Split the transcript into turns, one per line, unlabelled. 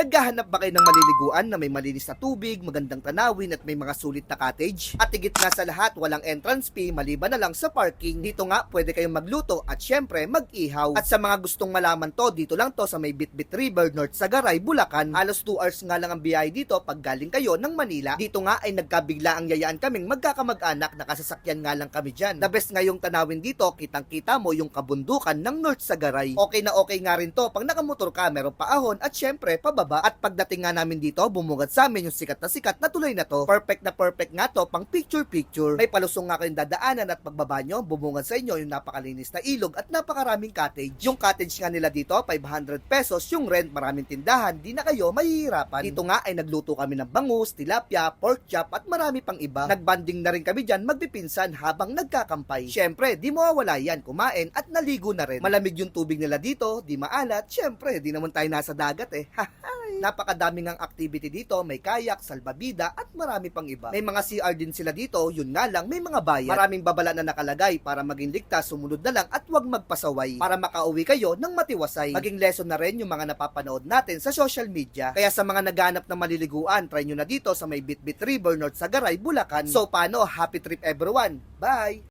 Naghahanap ba kayo ng maliliguan na may malinis na tubig, magandang tanawin at may mga sulit na cottage? At higit nga sa lahat, walang entrance fee maliban na lang sa parking. Dito nga pwede kayong magluto at syempre mag-ihaw. At sa mga gustong malaman to, dito lang to sa may Bitbit River, North Sagaray, Bulacan. Halos 2 hours nga lang ang biyahe dito pag galing kayo ng Manila. Dito nga ay nagkabigla ang yayaan kaming magkakamag-anak, nakasasakyan nga lang kami dyan. The best ngayong tanawin dito, kitang-kita mo yung kabundukan ng North Sagaray. Okay na okay nga rin to pag nakamotor ka, meron paahon at syempre pababa. At pagdating nga namin dito, bumungad sa amin yung sikat na tulay na to. Perfect nga to pang picture. May palusong nga kayong dadaanan at pagbaba nyo, bumungad sa inyo yung napakalinis na ilog at napakaraming cottage. Yung cottage nga nila dito, 500 pesos yung rent, maraming tindahan, di na kayo mahihirapan. Dito nga ay nagluto kami ng bangus, tilapia, pork chop at marami pang iba. Nagbanding na rin kami dyan magpipinsan habang nagkakampay. Syempre, di mawawala yan, kumain at naligo na rin. Malamig yung tubig nila dito, di maalat. Syempre, di naman tayo nasa dagat eh. Napakadaming ang activity dito, may kayak, salbabida at marami pang iba. May mga CR din sila dito, yun nga lang may mga bayad. Maraming babala na nakalagay para maging ligtas, sumunod na lang at huwag magpasaway para makauwi kayo ng matiwasay. Maging lesson na rin yung mga napapanood natin sa social media. Kaya sa mga naghanap ng maliliguan, try nyo na dito sa may Bitbit River, North Sagaray, Bulacan. So paano? Happy trip everyone! Bye!